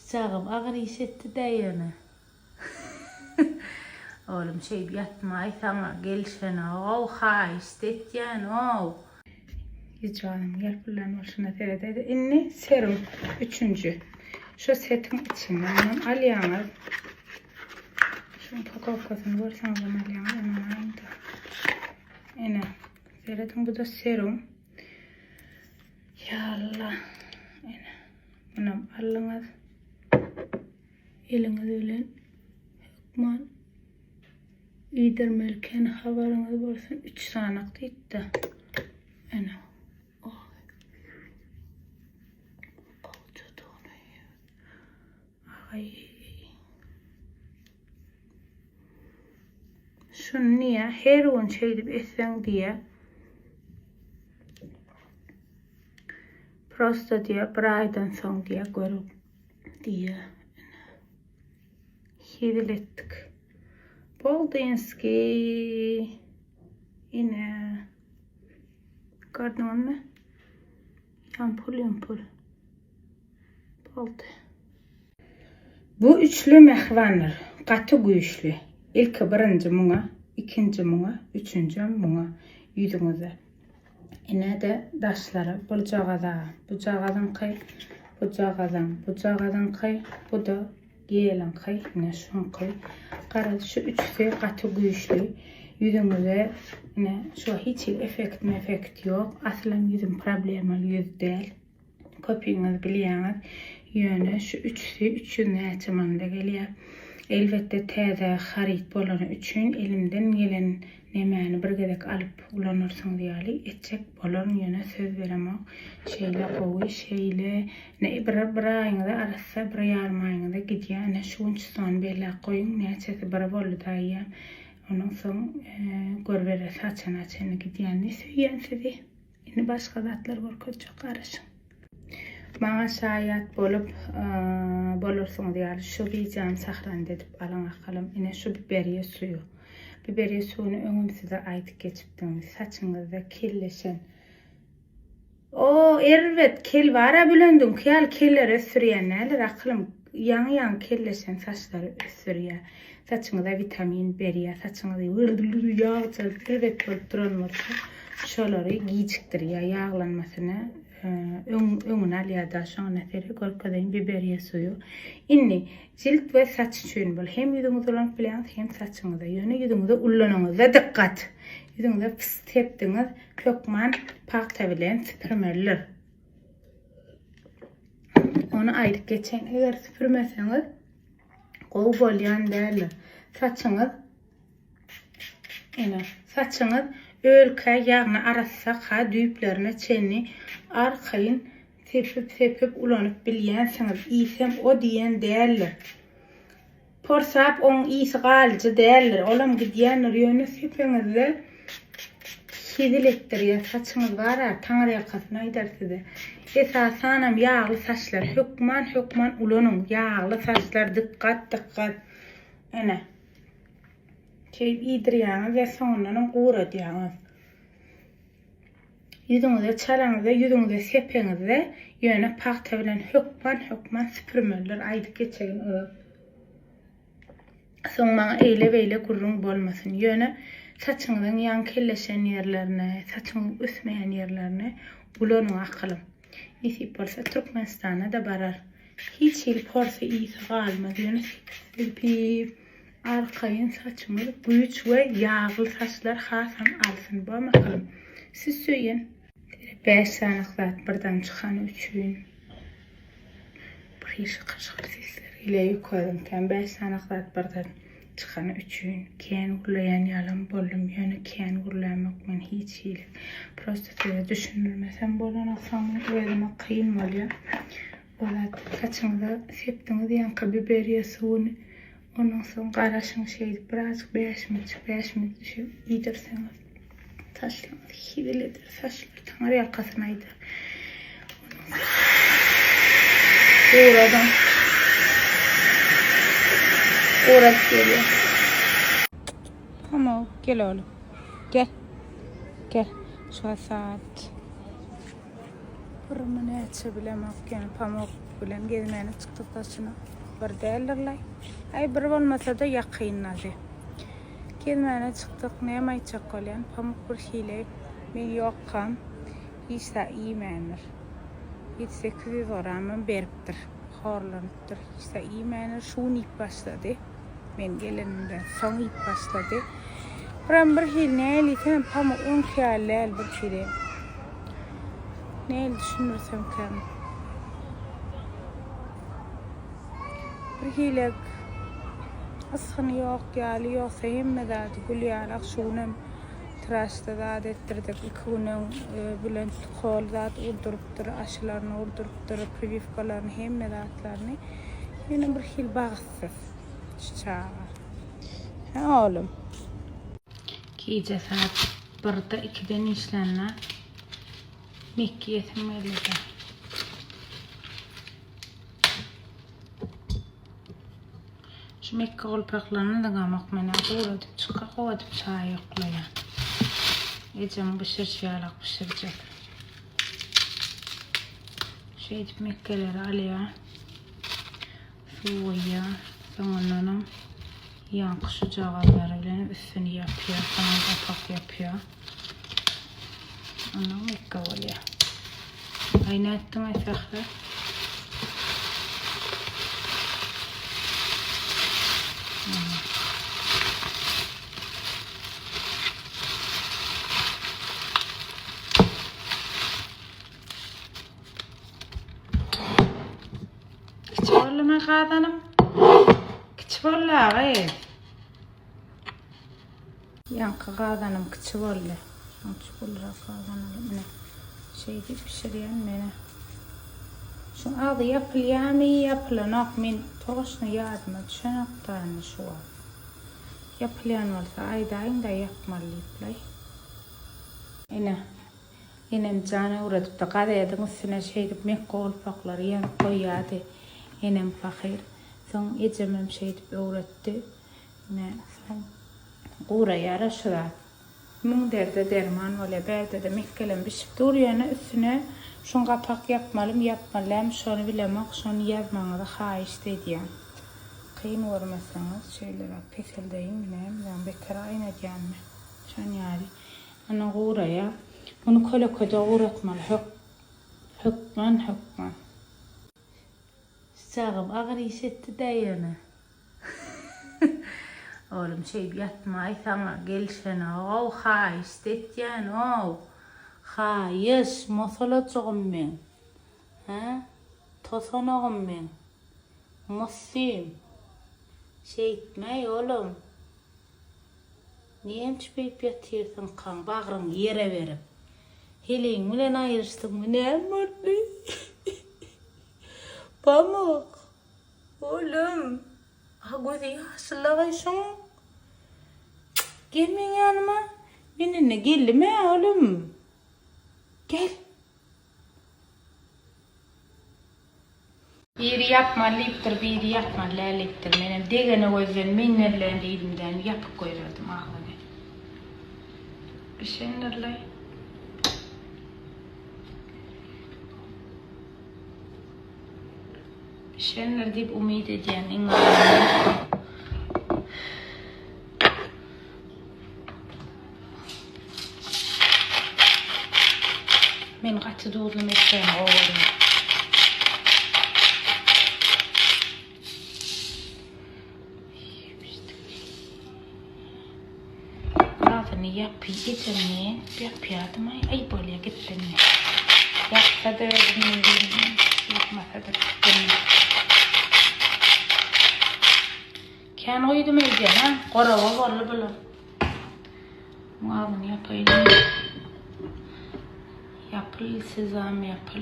Bıçağım ağır hissetti de yana. Oğlum şey yatmay sana gelişene o ha istet yani o. Canım gel buradan başına teredeydi. İnni serum 3. Şu setin içinden alyanız. Şunun pakavkasını varsanız alyanız hemen da. Ene. Seyredin bu da serum. Ya Allah. Ene. Bunu alınız. Eliniz öyle. Hükman. İyidirmelken havarınız olsun. 3 sanak değil de. Ene. Ay. Şunu niye? Her gün şeydi etsen diye. Prosto diye bir aydan son diye görüp diye. Hidilettik. Boldinski. Yine. Gördün mü? Yampul. Boldu. Bu üçlü mehvanlar. Katı güçlü. İlk birinci muna, ikinci muna, üçüncü muna. Yüzünüze. Yine de daşları bucağadan kay, bucağadan kay, bu da gelen kay, yine şun kay. Karı şu üçlü katı güçlü. Yüzünüze yine şu hiç efekt yok. Aslan yüzün problemli yüz değil. Kopyiniz biliyiniz. Yönü şu üçünü açımanda geliyor. Elbette teze harit bolanı üçün elimden gelen nemeni bir gedek alıp ulanırsın diyali etcek bolan yöne söz veremem. Şeyle kovu şeyle ne bir ayında arasa bir yarmayında gidiyor. Ne şunç son bela koyun ne çesi bir bolu dayı. Onun son görvere saçana gidiyor. Ne söyleyen sizi? Yine başka zatlar var çok karışın. Bana şayet bolursun diyar şu ricam sahran dedip alana kalım. Yine şu biberiye suyu. Biberiye suyunu önüm size aydık geçiptiniz. Saçınızda kirleşen. O evet kel vara bülündüm. Kelleri sürüyenler akılım. Yan kirleşen saçları sürüyor. Saçınızda vitamin beriyor. Saçınızda yağ evet durulmuşsa. Şoları giyiciktiriyor yağlanmasını. Önün aliyada şuna teri korkadayım biberiye suyu. İnni cilt ve saç için bol. Hem yüzünüzde olan plan hem saçınızda. Yani yüzünüzde ullanınızda dikkat. Yüzünüzde fıst ettiğiniz kökman paktabilen süpürmeler. Onu aydık geçen eğer süpürmeseniz kov bolyan derler. Saçınız ölke yağını arasaka düyüplerine çeni arkayın tepip ulanıp bilyensiniz. İyisem o diyen değerli. Porsap on iyisi galıcı değerli. Olam gidiyen riyonu sepinizde hidilettiriyor. Saçınız var ya tanrı yakasına gider size. Esasanam yağlı saçlar. Hükman ulanın. Yağlı saçlar dikkat. Öne. İyidir yani ve sonunun uğradı yani. Yüzünüzde çalanızda, yüzünüzde sepenizde yöne paktabilen hükman süpürmeler aydık geçeyin. Son bana eyle gurrun bolmasın. Yöne saçınızın yan kelleşen yerlerine, saçınızın üsmeyen yerlerine ulanın akılım. Nisip olsa Türkmenistan'a da barar. Hiç porsa iyisi kalmaz. Yöne silpip arkayın saçımız güç ve yağlı saçlar hasan alsın. Bu bakalım. Siz söyleyin. 5 sanıklar birden çıkan üçün. Bir işi kaşık sesler ile yukarıdan 5 sanıklar birden çıkan üçün. Keyin gurlayan yalan bollum. Yani keyin gurlamak ben hiç hile. Prostatede düşünülmesem bolan aksamını özüme kıyım oluyor. Ola saçınızda septiniz yanka biberiye suyunu. Ondan sonra qarasın şeydi, birazcık 5 minut düşüp yedirseniz saçlarınız hidiledir, saçlar tanrı yakasına gider. Uğraş geliyor. Tamam, gel oğlum. Gel. Şu saat. Buramı ne açabilemem yani pamuk. bilen gezmeni çıktık da şuna. Bir değerlerlay. Ay bir olmasa da yakınladı. Gezmeni çıktık. Ne aytacak olan? Pamuk bir hile. Men yokkam. İsa iýmendir. 7-8 oramam beripdir. Horlanıpdır. İsa iýmendir. Şunu ip başladı. Men gelenimden son ip başladı. Bir hil näli sen pamuk önkýärler bir şeýle. Näli düşünürsem kam. Bir hilek asgyny ýok, ýaly ýoksa hemme zat gülýärek şunam trasta zat etdirdik. 2 günden bilen kol zat urdurypdyr, aşylaryny urdurypdyr, privivkalaryny hemme zatlaryny. Ýene bir hil bagyssyz. Çağa. Ha oğlum. Gece saat 1'de 2'den işlenme. Mekki yetinmelidir. Şu Mekki kolpaklarını da qamaq mene uğradıp çıqa qovadıp çay yoklayan. Ecem bışırşıyalak bışıracak. Şey edip Mekkeleri alıyor. Soğuya. Sonundan yankışı cağalları bilen üstünü yapıyor. Sonra kapak yapıyor. Onu Mekke oluyor. Ayna ettin ayfaklar. Küçük oğlum kadanım. Küçük oğlum ağay. Yankı kadanım küçük oğlum. Küçük oğlum kadanım. Şey deyip pişiriyen mene. Şu adı yapılıyor mu yapılan men toğuşunu yardıma düşen aktarını şu an. Yapılan olsa ayda yapmalıyıplay. Enem cana uğradıp da kadayadın üstüne şey deyip Mekke olpakları yan koyadı. Enem fakir. Son ecemem şey deyip uğrattı. Son uğraya araşılar. Mün derde derman öyle berde de Mekke'len bişip duruyana üstüne şun kapak yapmalım, şunu bilemek, şunu yazmanı da haiş dediyen. Kıyın vurmasanız şeylere peseldeyim bileyim, bekara ayna diyenme. Şun yani, onu uğraya, onu kola uğratmalı, hükman. Sağım ağır işetti dayana. Oğlum şey yatmay sana gelşene o haiş dediyen o. Hayır, masalacağım ben. Ha? Tosanağım ben. Musim. Şey etmey oğlum. Niyem çıpayıp yatıyorsun kan, bağırın yere verip. Heleğin bilen ayırıştın mı? Ne mutlu. Pamuk. Oğlum. Ha gözü yaşlılaşın. Gelmeyin yanıma. Benimle gelme oğlum. Gel. Biri yapmalıyıptır, biri yapmalıyıptır. Benim degene gözlerim, minnerlerini elimden yapıp koyardım ağını. Bir şey nerelay? Bir şey nerede deyip umid ediyen İngilizce. Men katı doğdum etken oğlum. Ağzını yapıyı geçirmeyin. Yapıyordum ay böyle gittim. Yapsa da öldüm. Yapmasa da gittim. Kendi koydum evde ha. Korava varlı böyle. Ağzını yapayım. Yapıl, sezam yapıl.